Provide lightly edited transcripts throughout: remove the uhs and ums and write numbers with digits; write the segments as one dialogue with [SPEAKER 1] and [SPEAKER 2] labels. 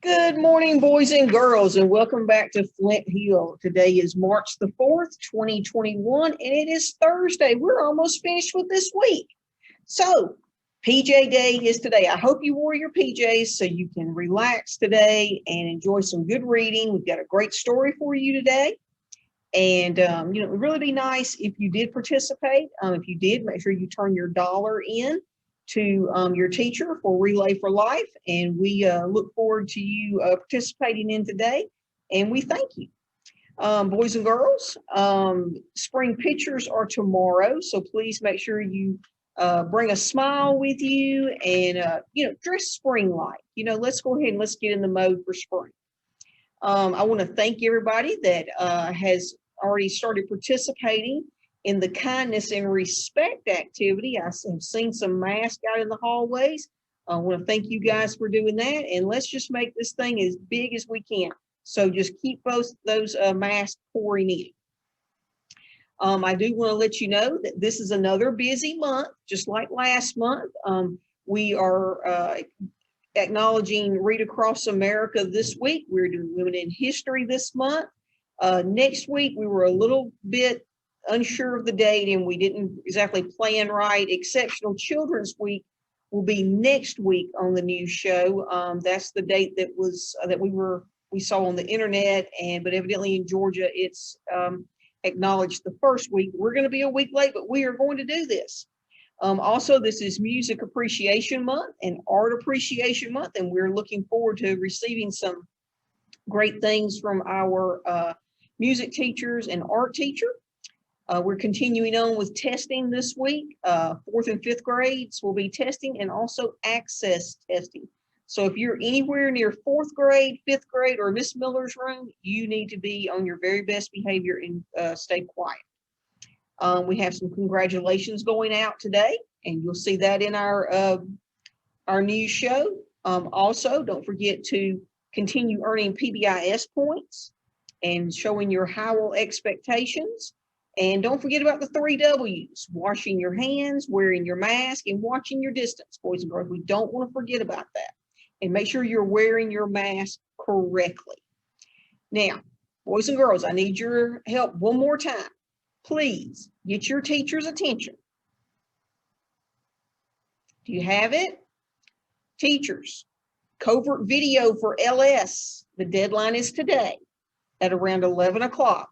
[SPEAKER 1] Good morning, boys and girls, and welcome back to Flint Hill. Today is March the 4th, 2021, and it is Thursday. We're almost finished with this week. So, PJ Day is today. I hope you wore your PJs so you can relax today and enjoy some good reading. We've got a great story for you today. And, it would really be nice if you did participate. If you did, make sure you turn your dollar in to your teacher for Relay for Life. And we look forward to you participating in today. And we thank you. Boys and girls, spring pictures are tomorrow. So please make sure you bring a smile with you and, dress spring-like. Let's go ahead and let's get in the mode for spring. I want to thank everybody that has already started participating in the kindness and respect activity. I have seen some masks out in the hallways. I want to thank you guys for doing that. And let's just make this thing as big as we can. So just keep those masks pouring in. I do want to let you know that this is another busy month, just like last month. We are acknowledging Read Across America this week. We're doing Women in History this month. Next week, we were a little bit unsure of the date and we didn't exactly plan right. Exceptional Children's Week will be next week on the news show. That's the date that was that we saw on the internet, but evidently in Georgia, it's acknowledged the first week. We're going to be a week late, but we are going to do this. Also, this is Music Appreciation Month and Art Appreciation Month, and we're looking forward to receiving some great things from our music teachers and art teacher. We're continuing on with testing this week. 4th and 5th grades will be testing and also access testing. So if you're anywhere near 4th grade, 5th grade, or Miss Miller's room, you need to be on your very best behavior and stay quiet. We have some congratulations going out today, and you'll see that in our news show. Also, don't forget to continue earning PBIS points and showing your Howell expectations. And don't forget about the 3 W's: washing your hands, wearing your mask, and watching your distance, boys and girls. We don't want to forget about that. And make sure you're wearing your mask correctly. Now, boys and girls, I need your help one more time. Please get your teacher's attention. Do you have it? Teachers, covert video for LS. The deadline is today at around 11 o'clock.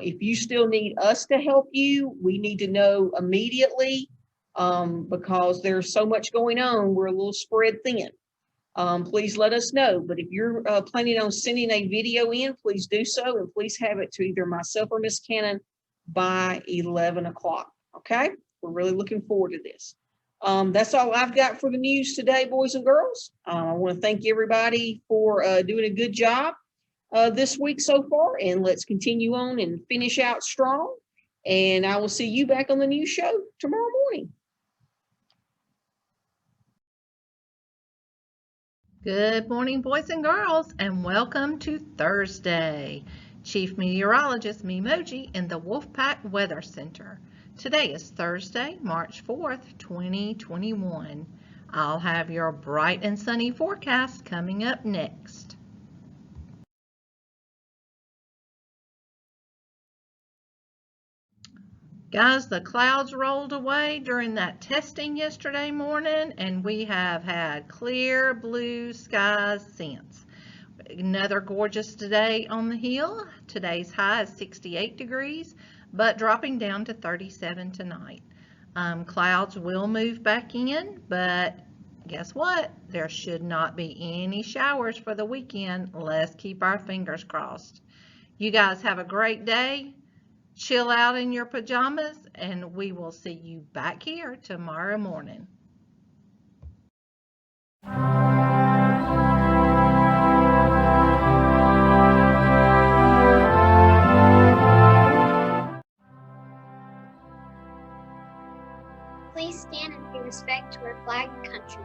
[SPEAKER 1] If you still need us to help you, we need to know immediately because there's so much going on. We're a little spread thin. Please let us know. But if you're planning on sending a video in, please do so. And please have it to either myself or Miss Cannon by 11 o'clock. Okay? We're really looking forward to this. That's all I've got for the news today, boys and girls. I want to thank everybody for doing a good job this week so far, and let's continue on and finish out strong. And I will see you back on the news show tomorrow morning.
[SPEAKER 2] Good morning, boys and girls, and welcome to Thursday. Chief Meteorologist Memoji in the Wolfpack Weather Center. Today is Thursday, March 4th, 2021. I'll have your bright and sunny forecast coming up next. Guys, the clouds rolled away during that testing yesterday morning, and we have had clear blue skies since. Another gorgeous day on the hill. Today's high is 68 degrees, but dropping down to 37 tonight. Clouds will move back in, but guess what? There should not be any showers for the weekend. Let's keep our fingers crossed. You guys have a great day. Chill out in your pajamas, and we will see you back here tomorrow morning.
[SPEAKER 3] Please stand and pay respect to our flag and country.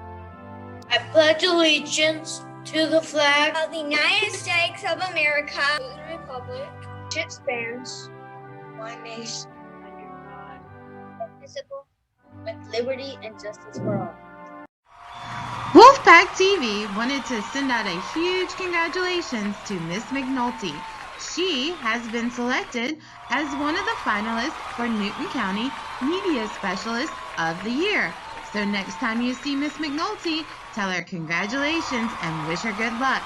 [SPEAKER 4] I pledge allegiance to the flag
[SPEAKER 5] of the United States of America,
[SPEAKER 4] to the republic,
[SPEAKER 3] which stands
[SPEAKER 4] one nation, under God,
[SPEAKER 3] indivisible,
[SPEAKER 4] with liberty and justice for all.
[SPEAKER 6] Wolfpack TV wanted to send out a huge congratulations to Miss McNulty. She has been selected as one of the finalists for Newton County Media Specialist of the Year. So next time you see Miss McNulty, tell her congratulations and wish her good luck.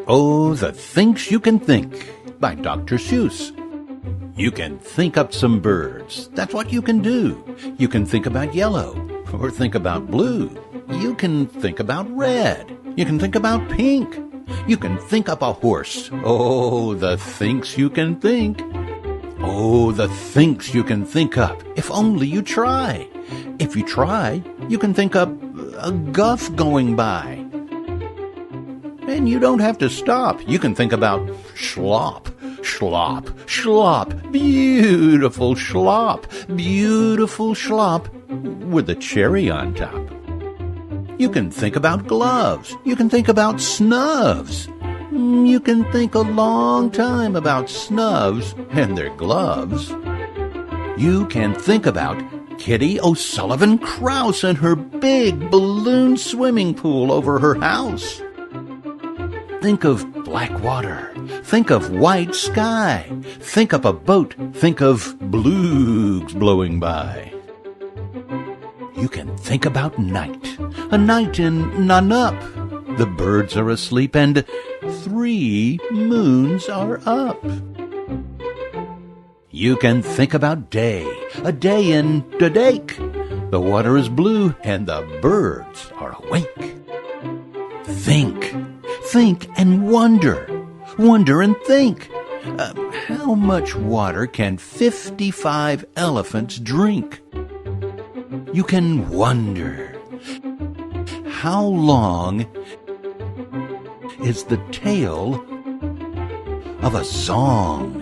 [SPEAKER 7] Oh, the Things You Can Think by Dr. Seuss. You can think up some birds. That's what you can do. You can think about yellow or think about blue. You can think about red. You can think about pink. You can think up a horse. Oh, the things you can think. Oh, the things you can think up if only you try. If you try, you can think up a guff going by. And you don't have to stop. You can think about schlop, schlop, schlop, beautiful schlop with a cherry on top. You can think about gloves. You can think about snubs. You can think a long time about snubs and their gloves. You can think about Kitty O'Sullivan Krause and her big balloon swimming pool over her house. Think of black water. Think of white sky. Think up a boat. Think of blues blowing by. You can think about night. A night in Nanup. The birds are asleep and 3 moons are up. You can think about day. A day in Dodake. The water is blue and the birds are awake. Think. Think and wonder. Wonder and think. How much water can 55 elephants drink? You can wonder. How long is the tail of a song?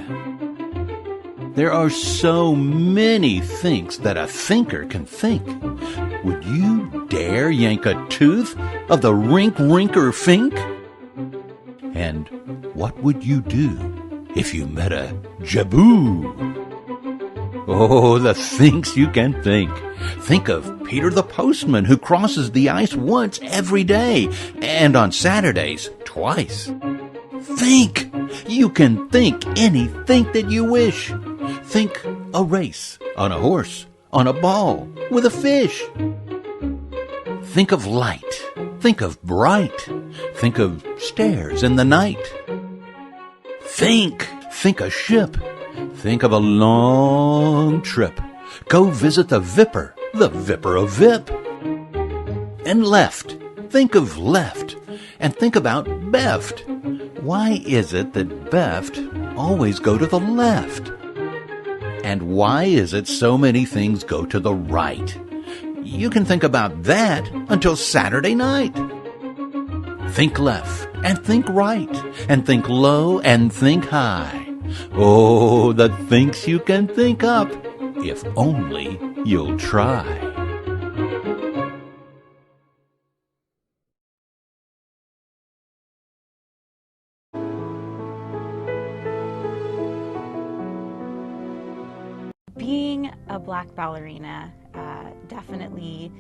[SPEAKER 7] There are so many thinks that a thinker can think. Would you dare yank a tooth of the rink-rinker fink? And what would you do if you met a jaboo? Oh, the things you can think. Think of Peter the postman who crosses the ice once every day, and on Saturdays twice. Think! You can think anything that you wish. Think a race on a horse, on a ball, with a fish. Think of light. Think of bright. Think of stairs in the night. Think a ship. Think of a long trip. Go visit the Vipper of Vip. And left. Think of left. And think about beft. Why is it that beft always go to the left? And why is it so many things go to the right? You can think about that until Saturday night. Think left and think right and think low and think high. Oh, the things you can think up if only you'll try.
[SPEAKER 8] Being a black ballerina definitely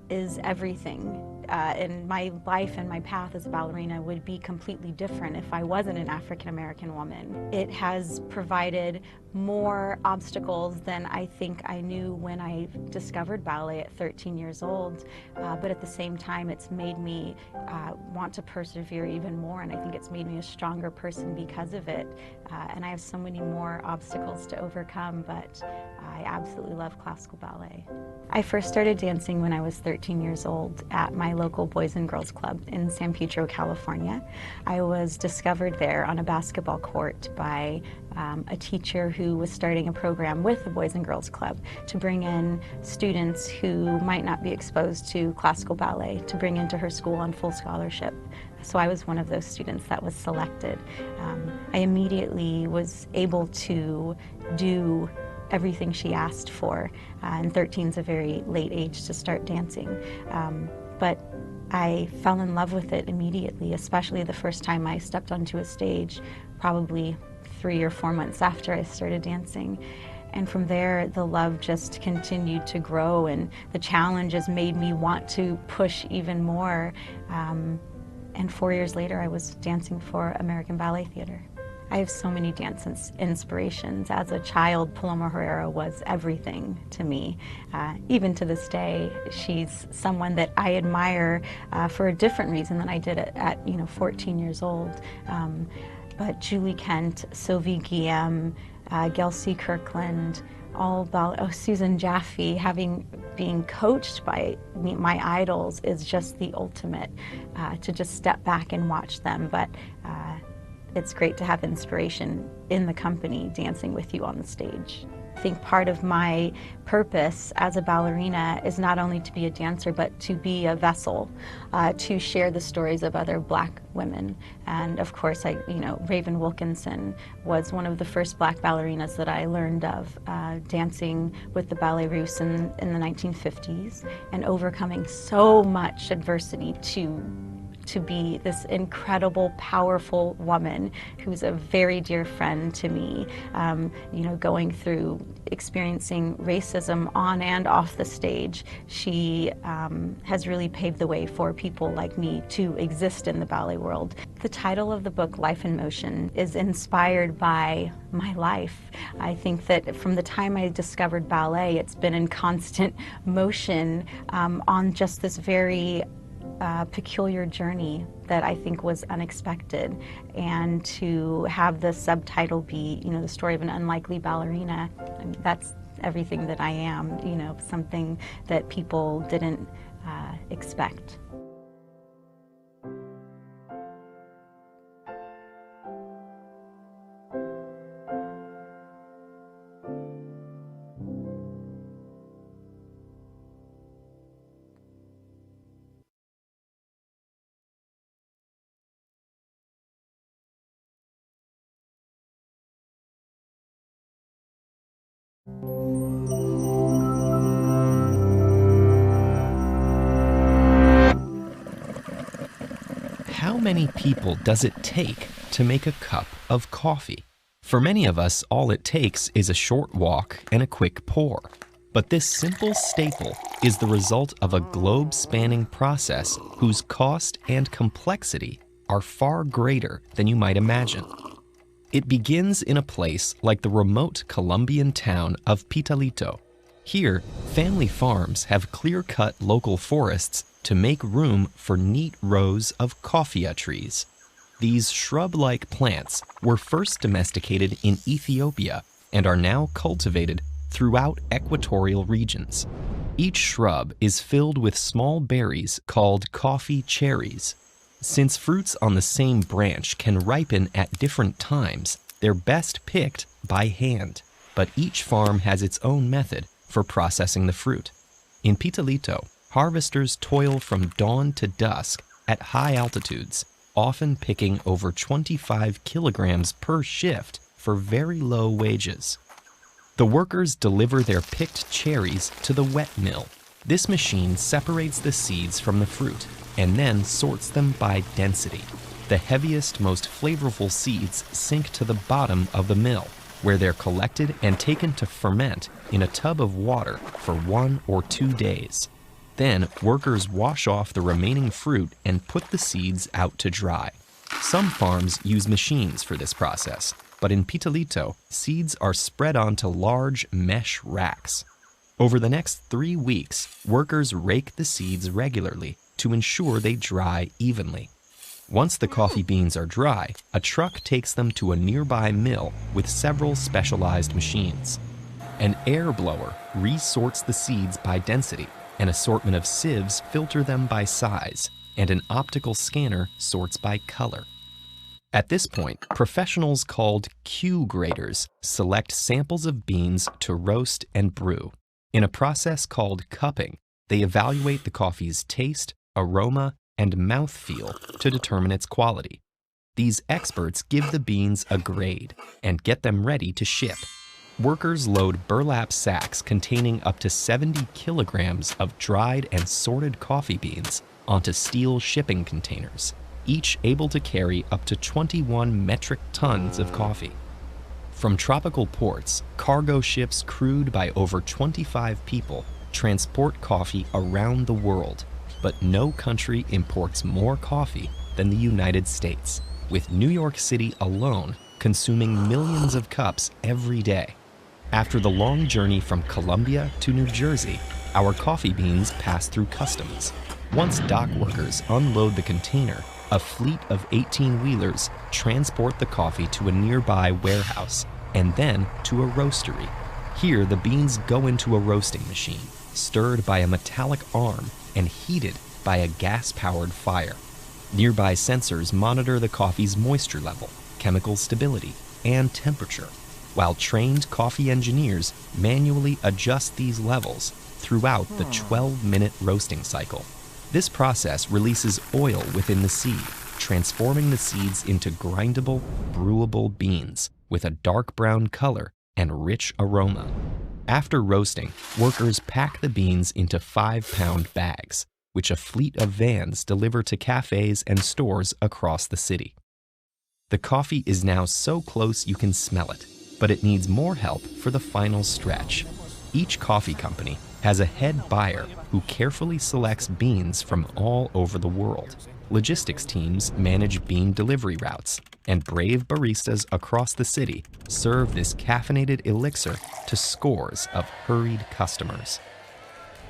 [SPEAKER 8] is everything. And my life and my path as a ballerina would be completely different if I wasn't an African American woman. It has provided more obstacles than I think I knew when I discovered ballet at 13 years old, but at the same time it's made me want to persevere even more, and I think it's made me a stronger person because of it. And I have so many more obstacles to overcome, but I absolutely love classical ballet. I first started dancing when I was 13 years old at my local Boys and Girls Club in San Pedro, California. I was discovered there on a basketball court by a teacher who was starting a program with the Boys and Girls Club to bring in students who might not be exposed to classical ballet, to bring into her school on full scholarship. So I was one of those students that was selected. I immediately was able to do everything she asked for, and 13 is a very late age to start dancing. But I fell in love with it immediately, especially the first time I stepped onto a stage, probably 3 or 4 months after I started dancing. And from there, the love just continued to grow, and the challenges made me want to push even more. And 4 years later, I was dancing for American Ballet Theater. I have so many dance inspirations. As a child, Paloma Herrera was everything to me. Even to this day, she's someone that I admire for a different reason than I did at 14 years old. But Julie Kent, Sylvie Guillem, Gelsey Kirkland, Susan Jaffe, being coached by my idols is just the ultimate, to just step back and watch them. But it's great to have inspiration in the company dancing with you on the stage. I think part of my purpose as a ballerina is not only to be a dancer, but to be a vessel, to share the stories of other Black women. And of course, Raven Wilkinson was one of the first Black ballerinas that I learned of, dancing with the Ballet Russe in the 1950s and overcoming so much adversity to be this incredible, powerful woman who's a very dear friend to me, going through experiencing racism on and off the stage. She has really paved the way for people like me to exist in the ballet world. The title of the book, Life in Motion, is inspired by my life. I think that from the time I discovered ballet, it's been in constant motion on just this very peculiar journey that I think was unexpected. And to have the subtitle be, the story of an unlikely ballerina, that's everything that I am, something that people didn't expect.
[SPEAKER 9] How many people does it take to make a cup of coffee? For many of us, all it takes is a short walk and a quick pour. But this simple staple is the result of a globe-spanning process whose cost and complexity are far greater than you might imagine. It begins in a place like the remote Colombian town of Pitalito. Here, family farms have clear-cut local forests to make room for neat rows of coffea trees. These shrub-like plants were first domesticated in Ethiopia and are now cultivated throughout equatorial regions. Each shrub is filled with small berries called coffee cherries. Since fruits on the same branch can ripen at different times, they're best picked by hand, but each farm has its own method for processing the fruit. In Pitalito, harvesters toil from dawn to dusk at high altitudes, often picking over 25 kilograms per shift for very low wages. The workers deliver their picked cherries to the wet mill. This machine separates the seeds from the fruit and then sorts them by density. The heaviest, most flavorful seeds sink to the bottom of the mill, where they're collected and taken to ferment in a tub of water for 1 or 2 days. Then, workers wash off the remaining fruit and put the seeds out to dry. Some farms use machines for this process, but in Pitalito, seeds are spread onto large mesh racks. Over the next 3 weeks, workers rake the seeds regularly to ensure they dry evenly. Once the coffee beans are dry, a truck takes them to a nearby mill with several specialized machines. An air blower resorts the seeds by density. An assortment of sieves filter them by size, and an optical scanner sorts by color. At this point, professionals called Q graders select samples of beans to roast and brew. In a process called cupping, they evaluate the coffee's taste, aroma, and mouthfeel to determine its quality. These experts give the beans a grade and get them ready to ship. Workers load burlap sacks containing up to 70 kilograms of dried and sorted coffee beans onto steel shipping containers, each able to carry up to 21 metric tons of coffee. From tropical ports, cargo ships crewed by over 25 people transport coffee around the world. But no country imports more coffee than the United States, with New York City alone consuming millions of cups every day. After the long journey from Colombia to New Jersey, our coffee beans pass through customs. Once dock workers unload the container, a fleet of 18-wheelers transport the coffee to a nearby warehouse and then to a roastery. Here, the beans go into a roasting machine, stirred by a metallic arm and heated by a gas-powered fire. Nearby sensors monitor the coffee's moisture level, chemical stability, and temperature, while trained coffee engineers manually adjust these levels throughout the 12-minute roasting cycle. This process releases oil within the seed, transforming the seeds into grindable, brewable beans with a dark brown color and rich aroma. After roasting, workers pack the beans into 5-pound bags, which a fleet of vans deliver to cafes and stores across the city. The coffee is now so close you can smell it, but it needs more help for the final stretch. Each coffee company has a head buyer who carefully selects beans from all over the world. Logistics teams manage bean delivery routes, and brave baristas across the city serve this caffeinated elixir to scores of hurried customers.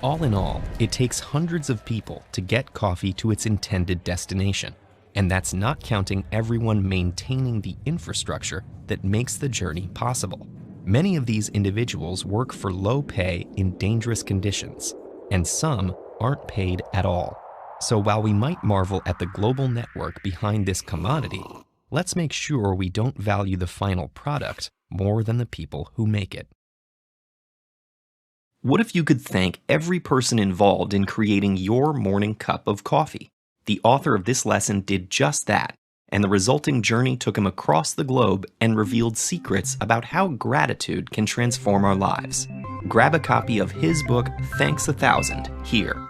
[SPEAKER 9] All in all, it takes hundreds of people to get coffee to its intended destination, and that's not counting everyone maintaining the infrastructure that makes the journey possible. Many of these individuals work for low pay in dangerous conditions, and some aren't paid at all. So while we might marvel at the global network behind this commodity, let's make sure we don't value the final product more than the people who make it. What if you could thank every person involved in creating your morning cup of coffee? The author of this lesson did just that, and the resulting journey took him across the globe and revealed secrets about how gratitude can transform our lives. Grab a copy of his book, Thanks 1,000, here.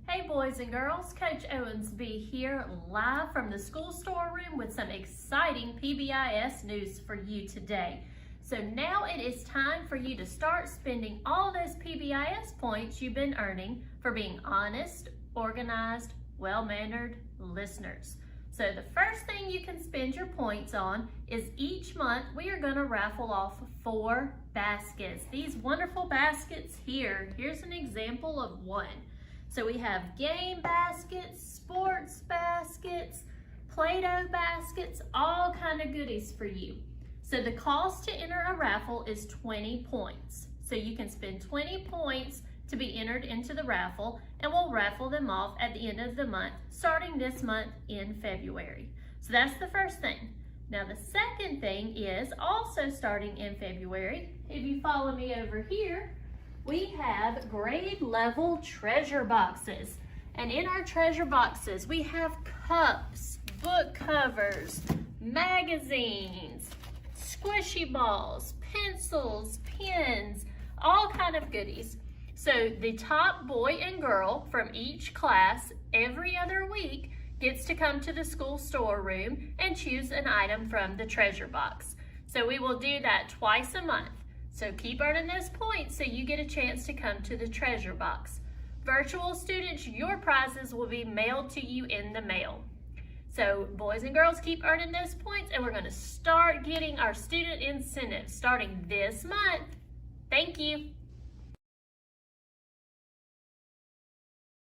[SPEAKER 10] Hey boys and girls, Coach Owensby here, live from the school storeroom with some exciting PBIS news for you today. So now it is time for you to start spending all those PBIS points you've been earning for being honest, organized, well-mannered listeners. So the first thing you can spend your points on is each month we are going to raffle off 4 baskets. These wonderful baskets here. Here's an example of one. So we have game baskets, sports baskets, Play-Doh baskets, all kind of goodies for you. So the cost to enter a raffle is 20 points. So you can spend 20 points to be entered into the raffle, and we'll raffle them off at the end of the month, starting this month in February. So that's the first thing. Now the second thing is also starting in February. If you follow me over here, we have grade level treasure boxes. And in our treasure boxes, we have cups, book covers, magazines, squishy balls, pencils, pens, all kind of goodies. So the top boy and girl from each class every other week gets to come to the school storeroom and choose an item from the treasure box. So we will do that twice a month. So keep earning those points so you get a chance to come to the treasure box. Virtual students, your prizes will be mailed to you in the mail. So boys and girls, keep earning those points, and we're going to start getting our student incentives starting this month. Thank you.